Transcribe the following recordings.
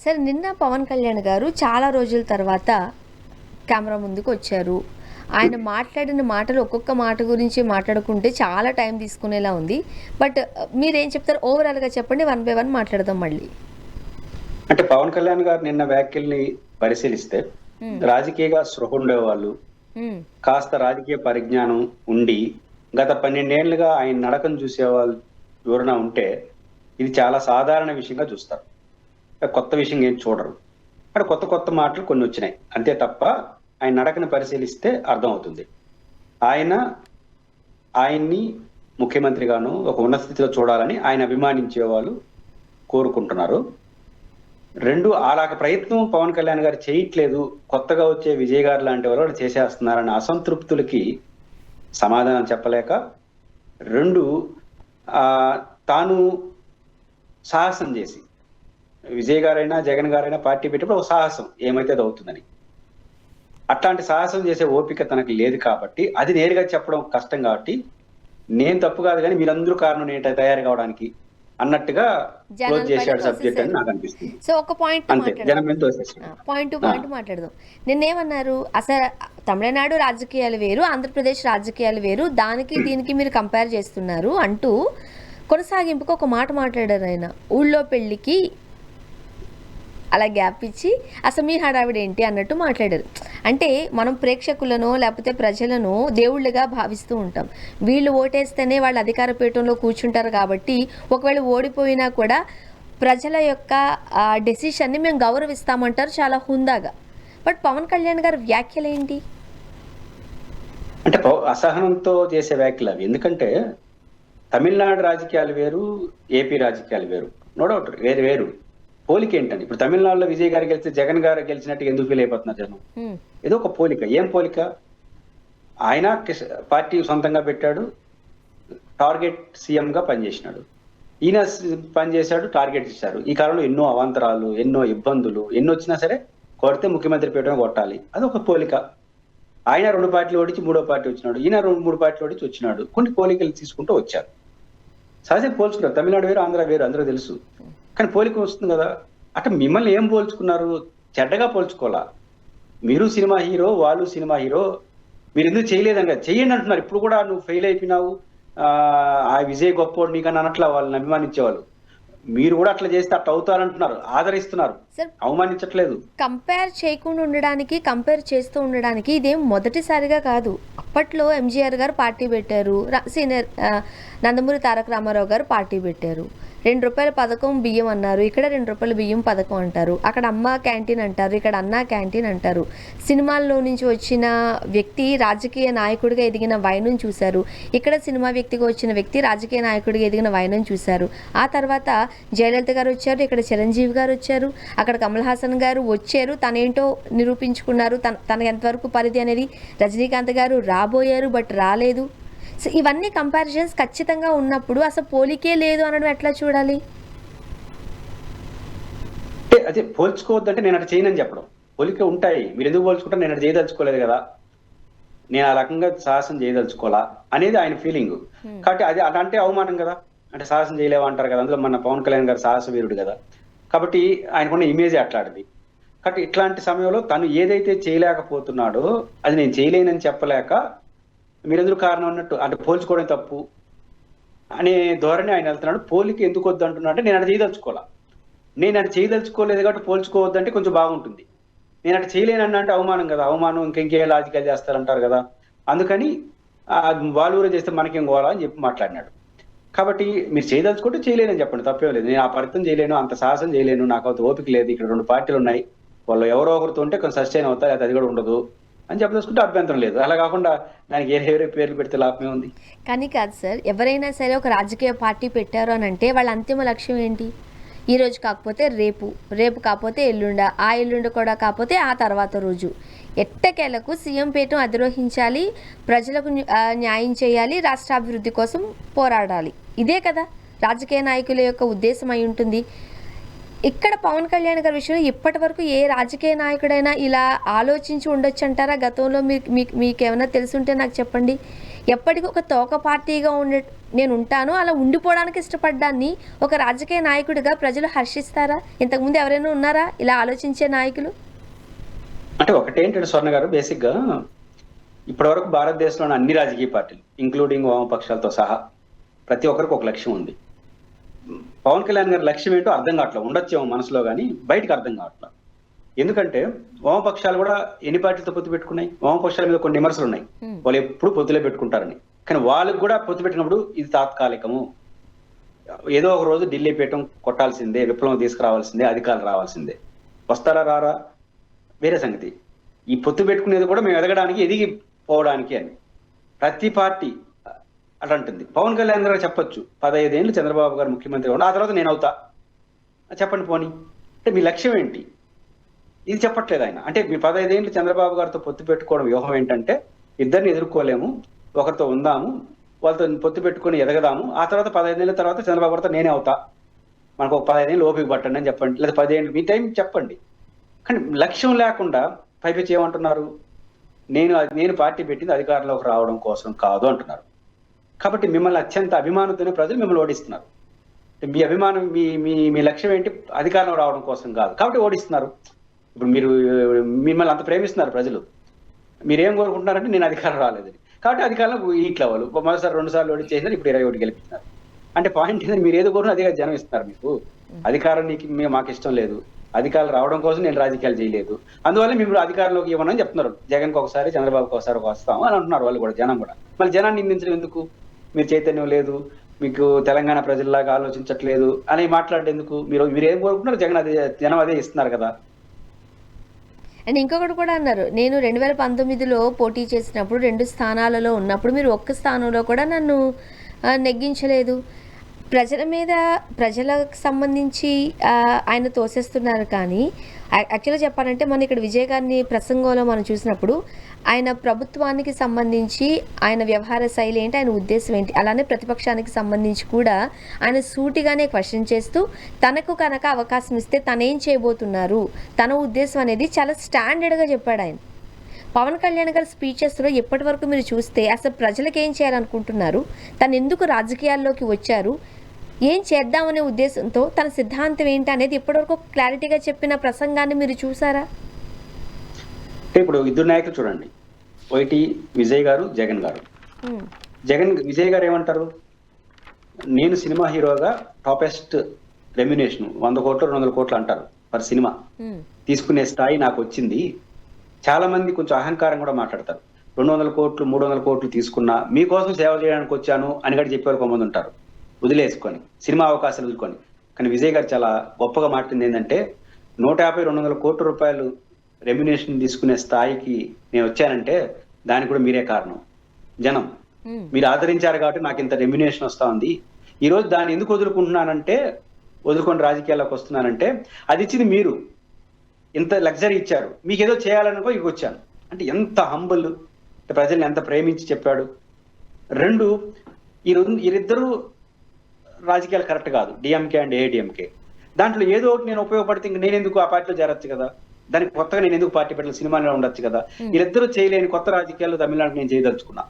సరే, నిన్న పవన్ కళ్యాణ్ గారు చాలా రోజుల తర్వాత కెమెరా ముందుకు వచ్చారు. ఆయన మాట్లాడిన మాటలు ఒక్కొక్క మాట గురించి మాట్లాడుకుంటే చాలా టైం తీసుకునేలా ఉంది. బట్ మీరేం చెప్తారు? ఓవరాల్గా చెప్పండి, వన్ బై వన్ మాట్లాడదాం మళ్ళీ. అంటే పవన్ కళ్యాణ్ గారు నిన్న వ్యాఖ్యల్ని పరిశీలిస్తే రాజకీయంగా స్పృహ ఉండేవాళ్ళు, కాస్త రాజకీయ పరిజ్ఞానం ఉండి గత 12 ఏళ్లుగా ఆయన నడకను చూసేవాళ్ళు ఎవరైనా ఉంటే ఇది చాలా సాధారణ విషయంగా చూస్తారు. కొత్త విషయం ఏం చూడరు. అక్కడ కొత్త కొత్త మాటలు కొన్ని వచ్చినాయి అంతే తప్ప ఆయన నడకను పరిశీలిస్తే అర్థమవుతుంది. ఆయన్ని ముఖ్యమంత్రిగాను ఒక ఉన్నత స్థితిలో చూడాలని ఆయన అభిమానించే వాళ్ళు కోరుకుంటున్నారు. రెండు, అలాగ ప్రయత్నం పవన్ కళ్యాణ్ గారు చేయట్లేదు, కొత్తగా వచ్చే విజయ్ గారు లాంటి వాళ్ళు చేసేస్తున్నారన్న అసంతృప్తులకి సమాధానం చెప్పలేక, రెండు, తాను సాహసం చేసి విజయ్ గారైనా జగన్ గారైనా పార్టీ పెట్టినప్పుడు ఒక సాహసం ఏమైతే అది అవుతుందని, అట్లాంటి సాహసం చేసే ఓపిక తనకు లేదు కాబట్టి అది నేరుగా చెప్పడం కష్టం కాబట్టి నేను తప్పు కాదు కానీ మీరందరూ కారణం ఏంటో తయారు కావడానికి అన్నట్టుగా క్లోజ్ చేశాడు సబ్జెక్ట్ అని నాకు అనిపిస్తుంది. సో ఒక పాయింట్ పాయింట్ టు పాయింట్ మాట్లాడదాం. నిన్నేమన్నారు? అసలు తమిళనాడు రాజకీయాలు వేరు, ఆంధ్రప్రదేశ్ రాజకీయాలు వేరు, దానికి దీనికి మీరు కంపేర్ చేస్తున్నారు అంటూ కొనసాగింపుకు ఒక మాట మాట్లాడారు ఆయన. ఊళ్ళో పెళ్ళికి అలా గ్యాప్ ఇచ్చి అసలు మీ హడావిడి ఏంటి అన్నట్టు మాట్లాడారు. అంటే మనం ప్రేక్షకులను లేకపోతే ప్రజలను దేవుళ్ళుగా భావిస్తూ ఉంటాం. వీళ్ళు ఓటేస్తేనే వాళ్ళు అధికార పీఠంలో కూర్చుంటారు కాబట్టి ఒకవేళ ఓడిపోయినా కూడా ప్రజల యొక్క డెసిషన్ని మేము గౌరవిస్తామంటారు చాలా హుందాగా. బట్ పవన్ కళ్యాణ్ గారి వ్యాఖ్యలు ఏంటి? అంటే అసహనంతో చేసే వ్యాఖ్యలు అవి. ఎందుకంటే తమిళనాడు రాజకీయాలు వేరు, ఏపీ రాజకీయాలు వేరు, నో డౌట్ వేరు వేరు. పోలిక ఏంటని, ఇప్పుడు తమిళనాడులో విజయ్ గారు గెలిస్తే జగన్ గారు గెలిచినట్టు ఎందుకు ఫీల్ అయిపోతున్నారు జనం? ఏదో ఒక పోలిక. ఏం పోలిక? ఆయన పార్టీ సొంతంగా పెట్టాడు, టార్గెట్ సీఎం గా పనిచేసినాడు, ఈయన పనిచేశాడు, టార్గెట్ ఇచ్చారు. ఈ కాలంలో ఎన్నో అవాంతరాలు, ఎన్నో ఇబ్బందులు ఎన్నో వచ్చినా సరే కొడితే ముఖ్యమంత్రి పీఠం కొట్టాలి, అదొక పోలిక. ఆయన 2 పార్టీలు ఓడించి 3వ పార్టీ వచ్చినాడు, ఈయన 3 పార్టీలు ఓడించి వచ్చినాడు. కొన్ని పోలికలు తీసుకుంటూ వచ్చారు. సహజంగా పోల్చుకున్నారు. తమిళనాడు వేరు, ఆంధ్ర వేరు, అందరూ తెలుసు. కానీ పోలిక వస్తుంది కదా. అట్లా మిమ్మల్ని ఏం పోల్చుకున్నారు? చెడ్డగా పోల్చుకోవాలా? మీరు సినిమా హీరో, వాళ్ళు సినిమా హీరో, మీరు ఎందుకు చేయలేదని కదా చెయ్యండి అంటున్నారు. ఇప్పుడు కూడా నువ్వు ఫెయిల్ అయిపోయినావు, ఆ విజయ్ గొప్పోడు నీకని అనట్లా వాళ్ళని అభిమానించేవాళ్ళు. మీరు కూడా అట్లా చేస్తే అట్లా అవుతారంటున్నారు, ఆదరిస్తున్నారు, అవమానించట్లేదు. కంపేర్ చేయకుండా ఉండడానికి, కంపేర్ చేస్తూ ఉండడానికి ఇదేం మొదటిసారిగా కాదు. అప్పట్లో ఎంజీఆర్ గారు పార్టీ పెట్టారు, సీనియర్ నందమూరి తారక రామారావు గారు పార్టీ పెట్టారు. ₹2 పథకం బియ్యం అన్నారు, ఇక్కడ ₹2 బియ్యం పథకం అంటారు, అక్కడ అమ్మ క్యాంటీన్ అంటారు, ఇక్కడ అన్న క్యాంటీన్ అంటారు. సినిమాల్లో నుంచి వచ్చిన వ్యక్తి రాజకీయ నాయకుడిగా ఎదిగిన వైనం చూశారు, ఇక్కడ సినిమా వ్యక్తిగా వచ్చిన వ్యక్తి రాజకీయ నాయకుడిగా ఎదిగిన వైనం చూశారు. ఆ తర్వాత జయలలిత గారు వచ్చారు, ఇక్కడ చిరంజీవి గారు వచ్చారు, అక్కడ కమల్ హాసన్ గారు వచ్చారు, తనేంటో నిరూపించుకున్నారు, తన ఎంతవరకు పరిధి అనేది. రజనీకాంత్ గారు రాబోయారు బట్ రాలేదు. సో ఇవన్నీ కంపారిజన్స్ ఖచ్చితంగా ఉన్నప్పుడు అసలు పోలికే లేదు అనడం ఎట్లా చూడాలి? అదే పోల్చుకోవద్దంటే నేను అట్లా చేయనని చెప్పడం. పోలిక ఉంటాయి, మీరు ఎందుకు పోల్చుకుంటారు, నేను అట్లా చేయదలుచుకోలేదు కదా, నేను ఆ రకంగా సాహసం చేయదలుచుకోవాలా అనేది ఆయన ఫీలింగ్. కాబట్టి అది అలా అంటే అవమానం కదా. అంటే సాహసం చేయలేవా అంటారు కదా. అందులో మన పవన్ కళ్యాణ్ గారు సాహస వీరుడు కదా. కాబట్టి ఆయనకున్న ఇమేజ్ అట్లాంటిది. కాబట్టి ఇట్లాంటి సమయంలో తను ఏదైతే చేయలేకపోతున్నాడో అది నేను చేయలేనని చెప్పలేక మీరెందుకు కారణం అన్నట్టు, అంటే పోల్చుకోవడం తప్పు అనే ధోరణి ఆయన వెళ్తున్నాడు. పోలిక ఎందుకు వద్దు అంటున్నా అంటే నేను అటు చేయదలుచుకోవాలా, నేను అటు చేయదలుచుకోలేదు కాబట్టి పోల్చుకోవద్దంటే కొంచెం బాగుంటుంది. నేను అటు చేయలేనన్నా అంటే అవమానం కదా, అవమానం ఇంకే రాజకీయాలు చేస్తారంటారు కదా. అందుకని వాళ్ళు ఊరే చేస్తే మనకేం పోవాలా అని చెప్పి మాట్లాడినాడు. కాబట్టి మీరు చేయదలుచుకుంటే చేయలేనని చెప్పండి, తప్పేం లేదు. నేను ఆ పరితం చేయలేను, అంత సాహసం చేయలేను, నాకు అంత ఓపిక లేదు, ఇక్కడ 2 పార్టీలు ఉన్నాయి, వాళ్ళు ఎవరో ఒకరితో ఉంటే కొంచెం సస్టైన్ అవుతాయి, అది కూడా ఉండదు అని చెప్పదలుచుకుంటే అభ్యంతరం లేదు. అలా కాకుండా దానికి ఏ పేర్లు పెడితే లాభమే ఉంది. కానీ కాదు సార్, ఎవరైనా సరే ఒక రాజకీయ పార్టీ పెట్టారు అని అంటే వాళ్ళ అంతిమ లక్ష్యం ఏంటి? ఈ రోజు కాకపోతే రేపు, రేపు కాకపోతే ఎల్లుండ, ఆ ఎల్లుండ కూడా కాకపోతే ఆ తర్వాత రోజు, ఎట్టకేలకు సీఎం పీఠం అధిరోహించాలి, ప్రజలకు న్యాయం చేయాలి, రాష్ట్రాభివృద్ధి కోసం పోరాడాలి. ఇదే కదా రాజకీయ నాయకుల యొక్క ఉద్దేశం అయి ఉంటుంది. ఇక్కడ పవన్ కళ్యాణ్ గారి విషయంలో ఇప్పటి వరకు ఏ రాజకీయ నాయకుడైనా ఇలా ఆలోచించి ఉండొచ్చు అంటారా? గతంలో మీకేమైనా తెలుసుంటే నాకు చెప్పండి. ఎప్పటికీ ఒక తోక పార్టీగా నేను ఉంటాను, అలా ఉండిపోవడానికి ఇష్టపడ్డాన్ని ఒక రాజకీయ నాయకుడిగా ప్రజలు హర్షిస్తారా? ఇంతకుముందు ఎవరైనా ఉన్నారా ఇలా ఆలోచించే నాయకులు? అంటే ఒకటేంటంటే స్వర్ణ గారు, బేసిక్ గా ఇప్పటి వరకు భారతదేశంలోని అన్ని రాజకీయ పార్టీలు ఇంక్లూడింగ్ వామపక్షాలతో సహా ప్రతి ఒక్కరికి ఒక లక్ష్యం ఉంది. పవన్ కళ్యాణ్ గారి లక్ష్యం ఏంటో అర్థం కావట్లేదు, ఉండొచ్చేమో మనసులో కానీ బయటకు అర్థం కావట్లేదు. ఎందుకంటే వామపక్షాలు కూడా ఎన్ని పార్టీలతో పొత్తు పెట్టుకున్నాయి? వామపక్షాల మీద కొన్ని విమర్శలు ఉన్నాయి, వాళ్ళు ఎప్పుడు పొత్తులే పెట్టుకుంటారని. కానీ వాళ్ళకి కూడా పొత్తు పెట్టినప్పుడు ఇది తాత్కాలికము, ఏదో ఒక రోజు ఢిల్లీ పీఠం కొట్టాల్సిందే, విప్లవం తీసుకురావాల్సిందే, అధికారులు రావాల్సిందే. వస్తారా రారా వేరే సంగతి. ఈ పొత్తు పెట్టుకునేది కూడా మేము ఎదగడానికి, ఎదిగి పోవడానికి అని ప్రతి పార్టీ అట్లా అంటుంది. పవన్ కళ్యాణ్ గారు చెప్పొచ్చు 15 ఏళ్ళు చంద్రబాబు గారు ముఖ్యమంత్రి ఆ తర్వాత నేను అవుతా, చెప్పండి పోనీ. అంటే మీ లక్ష్యం ఏంటి? ఇది చెప్పట్లేదు ఆయన. అంటే మీ 15 ఏళ్ళు చంద్రబాబు గారితో పొత్తు పెట్టుకోవడం వ్యూహం ఏంటంటే, ఇద్దరిని ఎదుర్కోలేము, ఒకరితో ఉందాము, వాళ్ళతో పొత్తు పెట్టుకుని ఎదగదాము, ఆ తర్వాత 15 ఏళ్ళ తర్వాత చంద్రబాబు గారితో నేనే అవుతా, మనకు ఒక 15 ఏళ్ళు ఓపిక పట్టండి అని చెప్పండి, లేదా 10 ఏళ్ళు మీ టైం చెప్పండి. కానీ లక్ష్యం లేకుండా పైపించి ఏమంటున్నారు? నేను పార్టీ పెట్టింది అధికారంలోకి రావడం కోసం కాదు అంటున్నారు. కాబట్టి మిమ్మల్ని అత్యంత అభిమానంతోనే ప్రజలు మిమ్మల్ని ఓడిస్తున్నారు. మీ అభిమానం, మీ మీ మీ లక్ష్యం ఏంటి? అధికారంలో రావడం కోసం కాదు, కాబట్టి ఓడిస్తున్నారు. ఇప్పుడు మిమ్మల్ని అంత ప్రేమిస్తున్నారు ప్రజలు, మీరేం కోరుకుంటున్నారంటే నేను అధికారం రాలేదని, కాబట్టి అధికారంలో ఇట్లా వాళ్ళు మొదటిసారి 2 సార్లు ఓడి చేసినారు, ఇప్పుడు 21 గెలిపించినారు. అంటే పాయింట్ ఏంటంటే మీరు ఏదో కోరినా అదే జనం ఇస్తున్నారు మీకు. అధికారం మాకు ఇష్టం లేదు, అధికారులు రావడం కోసం నేను రాజకీయాలు చేయలేదు, అందువల్ల మేము అధికారంలోకి ఇవ్వనని చెప్తున్నారు. జగన్కి ఒకసారి, చంద్రబాబుకి ఒకసారి వస్తాము అని అంటున్నారు వాళ్ళు కూడా, జనం కూడా. మళ్ళీ జనాన్ని నిందించడం ఎందుకు? మీరు చైతన్యం లేదు, మీకు తెలంగాణ ప్రజల్లాగా ఆలోచించట్లేదు అని మాట్లాడేందుకు? మీరు ఏం కోరుకుంటున్నారు? జనం అదే ఇస్తున్నారు కదా. అండ్ ఇంకొకటి కూడా అన్నారు, నేను 2019లో పోటీ చేసినప్పుడు 2 స్థానాలలో ఉన్నప్పుడు మీరు ఒక్క స్థానంలో కూడా నన్ను నెగ్గించలేదు. ప్రజలకు సంబంధించి ఆయన తోసేస్తున్నారు. కానీ యాక్చువల్గా చెప్పాలంటే మనం ఇక్కడ విజయ్ గారిని ప్రసంగంలో మనం చూసినప్పుడు ఆయన ప్రభుత్వానికి సంబంధించి ఆయన వ్యవహార శైలి ఏంటి, ఆయన ఉద్దేశం ఏంటి, అలానే ప్రతిపక్షానికి సంబంధించి కూడా ఆయన సూటిగానే క్వశ్చన్ చేస్తూ తనకు కనుక అవకాశం ఇస్తే తనేం చేయబోతున్నారు, తన ఉద్దేశం అనేది చాలా స్టాండర్డ్గా చెప్పాడు ఆయన. పవన్ కళ్యాణ్ గారి స్పీచెస్లో ఎప్పటి వరకు మీరు చూస్తే అసలు ప్రజలకు ఏం చేయాలనుకుంటున్నారు, తను ఎందుకు రాజకీయాల్లోకి వచ్చారు, ఏం చేద్దామనే ఉద్దేశంతో తన సిద్ధాంతం ఏంటి అనేది ఇప్పటివరకు క్లారిటీగా చెప్పిన ప్రసంగాన్ని మీరు చూసారా? ఇప్పుడు ఇద్దరు నాయకులు చూడండి, ఒకటి విజయ్ గారు, జగన్ గారు. విజయ్ గారు ఏమంటారు? నేను సినిమా హీరోగా టాపెస్ట్ రెమ్యునేషన్ 100 కోట్లు 200 కోట్లు అంటారు పర్ సినిమా తీసుకునే స్థాయి నాకు వచ్చింది. చాలా మంది కొంచెం అహంకారం కూడా మాట్లాడతారు, 200 కోట్లు 300 కోట్లు తీసుకున్నా మీకోసం సేవ చేయడానికి వచ్చాను అని కూడా చెప్పేవారు కొంతమంది ఉంటారు, వదిలేసుకొని సినిమా అవకాశాలు వదులుకొని. కానీ విజయ్ గారు చాలా గొప్పగా మాట్లాడింది ఏంటంటే, 150-200 కోట్ల రూపాయలు రెమ్యునేషన్ తీసుకునే స్థాయికి నేను వచ్చానంటే దానికి కూడా మీరే కారణం. జనం మీరు ఆదరించారు కాబట్టి నాకు ఇంత రెమ్యునేషన్ వస్తా ఉంది. ఈరోజు దాన్ని ఎందుకు వదులుకొని రాజకీయాల్లోకి వస్తున్నానంటే, అది ఇచ్చింది మీరు, ఇంత లగ్జరీ ఇచ్చారు, మీకు ఏదో చేయాలనుకో ఇక వచ్చాను అంటే ఎంత హంబుల్, ప్రజల్ని ఎంత ప్రేమించి చెప్పాడు. 2, వీరిద్దరూ రాజకీయాలు కరెక్ట్ కాదు, డిఎంకే అండ్ ఏఐడిఎంకే. దాంట్లో ఏదో ఒకటి నేను ఉపయోగపడితే ఇంక నేను ఎందుకు ఆ పార్టీలో చేరొచ్చు కదా, దానికి కొత్తగా నేను ఎందుకు పార్టీ పెట్టాలి, సినిమాలో ఉండొచ్చు కదా. వీరిద్దరూ చేయలేని కొత్త రాజకీయాలు తమిళనాడు నేను చేయదలుచుకున్నా.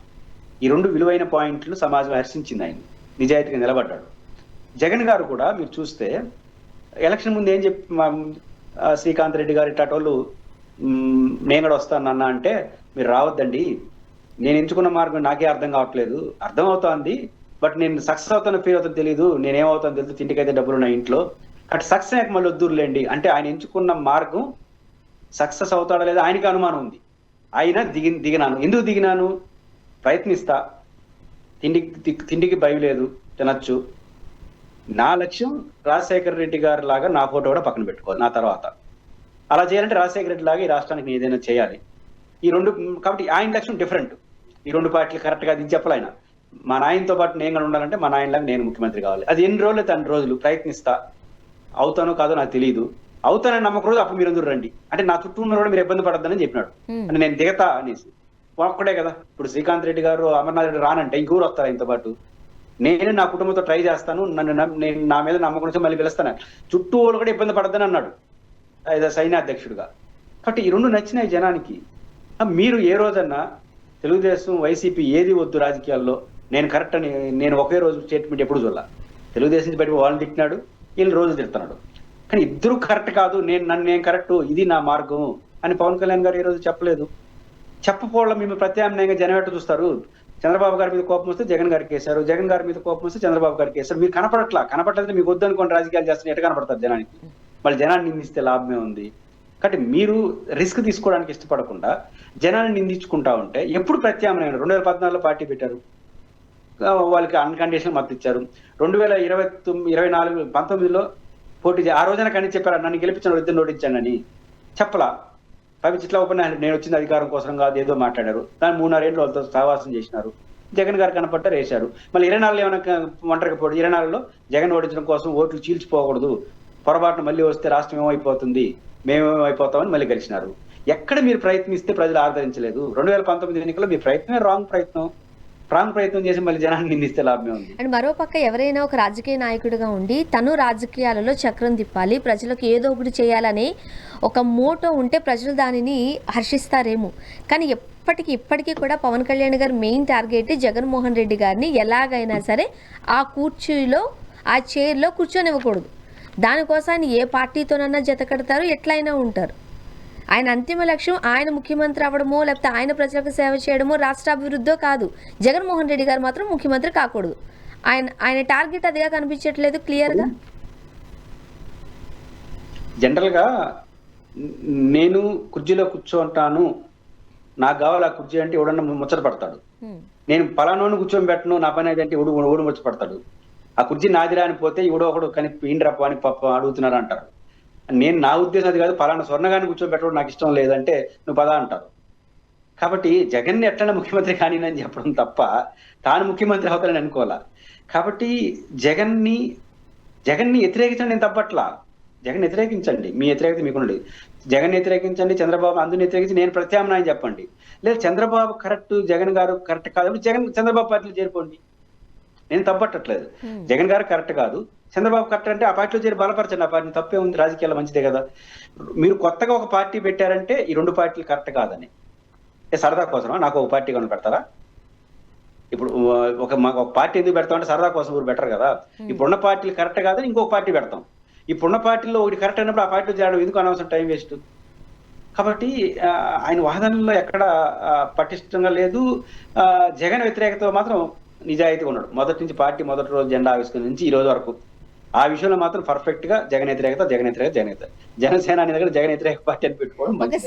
ఈ 2 విలువైన పాయింట్లు సమాజం హర్షించింది, ఆయన నిజాయితీగా నిలబడ్డాడు. జగన్ గారు కూడా మీరు చూస్తే ఎలక్షన్ ముందు ఏం చెప్పి శ్రీకాంత్ రెడ్డి గారు ఇట్లాటోళ్ళు నేను కూడా వస్తానన్నా అంటే, మీరు రావద్దండి, నేను ఎంచుకున్న మార్గం నాకే అర్థం కావట్లేదు, అర్థం అవుతోంది బట్ నేను సక్సెస్ అవుతానో ఫీల్ అవుతానో తెలీదు, నేనేమవుతానో తెలుసు, తిండికైతే డబ్బులు ఉన్నాయి ఇంట్లో, అటు సక్సెస్ అయ్యాక మళ్ళీ వద్దురులేండి అంటే. ఆయన ఎంచుకున్న మార్గం సక్సెస్ అవుతాడో లేదా ఆయనకి అనుమానం ఉంది. ఆయన దిగినాను, ఎందుకు దిగినాను, ప్రయత్నిస్తా, తిండికి భయం లేదు, తినచ్చు. నా లక్ష్యం రాజశేఖర రెడ్డి గారి లాగా నా ఫోటో కూడా పక్కన పెట్టుకోవాలి నా తర్వాత. అలా చేయాలంటే రాజశేఖర రెడ్డి లాగా ఈ రాష్ట్రానికి నేను ఏదైనా చేయాలి. ఈ 2 కాబట్టి ఆయన లక్ష్యం డిఫరెంట్. ఈ 2 పార్టీలు కరెక్ట్గా అది చెప్పాలి. ఆయన మా నాయనతో పాటు నేను కూడా ఉండాలంటే మా నాయనలాగా నేను ముఖ్యమంత్రి కావాలి. అది ఎన్ని రోజులు అయితే అన్ని రోజులు ప్రయత్నిస్తా, అవుతానో కాదో నాకు తెలియదు, అవుతానని నమ్మకం రోజు అప్పుడు మీరు ఎందుకు రండి అంటే, నా చుట్టూ ఉన్న కూడా మీరు ఇబ్బంది పడద్దని చెప్పినాడు. అంటే నేను దిగతా అనేసి ఒక్కడే కదా. ఇప్పుడు శ్రీకాంత్ రెడ్డి గారు, అమర్నాథ్ రెడ్డి రానంటే ఇంకెవరు వస్తారు ఆయనతో పాటు? నేను నా కుటుంబంతో ట్రై చేస్తాను, నేను నా మీద నమ్మకం నుంచి మళ్ళీ పిలుస్తాను, చుట్టూ వాళ్ళు కూడా ఇబ్బంది పడద్దని అన్నాడు సైన్యాధ్యక్షుడిగా. కాబట్టి ఈ 2 నచ్చినాయి జనానికి. మీరు ఏ రోజన్నా తెలుగుదేశం వైసీపీ ఏది వద్దు రాజకీయాల్లో, నేను కరెక్ట్ అని నేను ఒకే రోజు స్టేట్మెంట్ ఎప్పుడు చూడాల. తెలుగుదేశం నుంచి బయట వాళ్ళని తిట్టినాడు, వీళ్ళు రోజు తిడుతున్నాడు. కానీ ఇద్దరు కరెక్ట్ కాదు, నేను కరెక్ట్, ఇది నా మార్గం అని పవన్ కళ్యాణ్ గారు ఈ రోజు చెప్పలేదు. చెప్పపోవడం మేము ప్రత్యామ్నాయంగా జనం ఎట్టు చూస్తారు. చంద్రబాబు గారి మీద కోపం వస్తే జగన్ గారికి వేశారు, జగన్ గారి మీద కోపం వస్తే చంద్రబాబు గారికి వేశారు. మీరు కనపడట్లేదు, మీకు వద్దు అనుకోండి రాజకీయాలు చేస్తున్న ఎట్లా కనపడతారు జనానికి? మళ్ళీ జనాన్ని నిందిస్తే లాభమే ఉంది. కాబట్టి మీరు రిస్క్ తీసుకోవడానికి ఇష్టపడకుండా జనాన్ని నిందించుకుంటా ఉంటే ఎప్పుడు ప్రత్యామ్నాయం? 2014లో పార్టీ పెట్టారు, వాళ్ళకి అన్కండిషనల్ మద్దతు ఇచ్చారు. 2019లో పోటీ ఆ రోజున కానీ చెప్పారు, నన్ను గెలిపించిన ఇద్దరు నోటించాను అని చెప్పలా. ఇట్లా ఉపన్యాసం నేను వచ్చింది అధికారం కోసం కాదు ఏదో మాట్లాడారు. దాన్ని 3.5 ఏళ్ళు వాళ్ళతో సహవాసం చేసినారు. జగన్ గారు కనపడ్డారు, వేశారు. మళ్ళీ 24 ఏమైనా ఒంటరికి పోటీ, 24లో జగన్ ఓడించడం కోసం ఓట్లు చీల్చిపోకూడదు, పొరపాటున మళ్ళీ వస్తే రాష్ట్రం ఏమైపోతుంది, మేమేమైపోతామని మళ్ళీ గెలిచినారు. ఎక్కడ మీరు ప్రయత్నిస్తే ప్రజలు ఆదరించలేదు. 2019 ఎన్నికల్లో మీ ప్రయత్నమే రాంగ్ ప్రయత్నం చేసి మళ్ళీ జనాన్ని నిందిస్తే లాభమే ఉంది. అండ్ మరోపక్క ఎవరైనా ఒక రాజకీయ నాయకుడిగా ఉండి తను రాజకీయాలలో చక్రం తిప్పాలి, ప్రజలకు ఏదో ఒకటి చేయాలని ఒక మోటో ఉంటే ప్రజలు దానిని హర్షిస్తారేమో. కానీ ఇప్పటికీ కూడా పవన్ కళ్యాణ్ గారు మెయిన్ టార్గెట్ జగన్మోహన్ రెడ్డి గారిని ఎలాగైనా సరే ఆ కుర్చీలో ఆ చైర్లో కూర్చొనివ్వకూడదు. దానికోసం ఆయన ఏ పార్టీతోనన్నా జత కడతారు, ఎట్లయినా ఉంటారు. ఆయన అంతిమ లక్ష్యం ఆయన ముఖ్యమంత్రి అవ్వడమో లేకపోతే ఆయన ప్రజలకు సేవ చేయడమో రాష్ట్ర అభివృద్ధో కాదు. జగన్మోహన్ రెడ్డి గారు మాత్రం ముఖ్యమంత్రి కాకూడదు. ఆయన టార్గెట్ అదిగా కనిపించట్లేదు క్లియర్గా. జనరల్ గా నేను కుర్చీలో కూర్చోంటాను, నాకు కావాలి ఆ కుర్చీ అంటే ఎవడన్నా ముచ్చట పడతాడు. నేను పలానోని కూర్చొని పెట్టను, నా పని ఏదంటే ఎవడు ముచ్చట పడతాడు. ఆ కుర్చీ నాదిరా అని పోతే ఎవడో ఒకడు కానీ ఇండ్రప్ప అని అడుగుతున్నారు అంటారు. నా ఉద్దేశం అది కాదు, పలానా స్వర్ణగాన్ని కూర్చోబెట్టడం నాకు ఇష్టం లేదంటే నువ్వు పదా అంటారు. కాబట్టి జగన్ని ఎట్లన్నా ముఖ్యమంత్రి కానినని చెప్పడం తప్ప తాను ముఖ్యమంత్రి అవుతానని అనుకోవాలా. కాబట్టి జగన్ని వ్యతిరేకించండి, నేను తప్పట్లా. జగన్ వ్యతిరేకించండి, మీ వ్యతిరేకత మీకుండదు. జగన్ వ్యతిరేకించండి, చంద్రబాబు అందరిని వ్యతిరేకించి నేను ప్రత్యామ్నాయం చెప్పండి. లేదా చంద్రబాబు కరెక్ట్, జగన్ గారు కరెక్ట్ కాదు, చంద్రబాబు పార్టీలో చేరిపోండి, నేను తప్పట్టట్లేదు. జగన్ గారు కరెక్ట్ కాదు, చంద్రబాబు కరెక్ట్ అంటే ఆ పార్టీలో చేరి బలపరచండి. ఆ పార్టీ తప్పే ఉంది, రాజకీయాలు మంచిదే కదా. మీరు కొత్తగా ఒక పార్టీ పెట్టారంటే ఈ 2 పార్టీలు కరెక్ట్ కాదని సరదా కోసమా నాకు ఒక పార్టీ కొని పెడతారా? ఇప్పుడు ఒక పార్టీ ఎందుకు పెడతామంటే సరదా కోసం ఊరు బెటర్ కదా. ఇప్పుడున్న పార్టీలు కరెక్ట్ కాదని ఇంకొక పార్టీ పెడతాం. ఇప్పుడున్న పార్టీలో ఒకటి కరెక్ట్ అయినప్పుడు ఆ పార్టీలో చేయడం ఎందుకు అనవసరం టైం వేస్ట్. కాబట్టి ఆయన వాదనలో ఎక్కడ పటిష్టంగా లేదు. జగన్ వ్యతిరేకత మాత్రం నిజాయితీగా ఉన్నాడు. మొదటి నుంచి పార్టీ మొదటి రోజు జెండా ఆవిష్కరణ నుంచి ఈ రోజు వరకు ఆ విషయంలో మాత్రం పర్ఫెక్ట్ గా జగన్ వ్యతిరేకత. జనసేన అనే దగ్గర జగన్ వ్యతిరేక పార్టీ అని పెట్టుకోవడం మంచిది.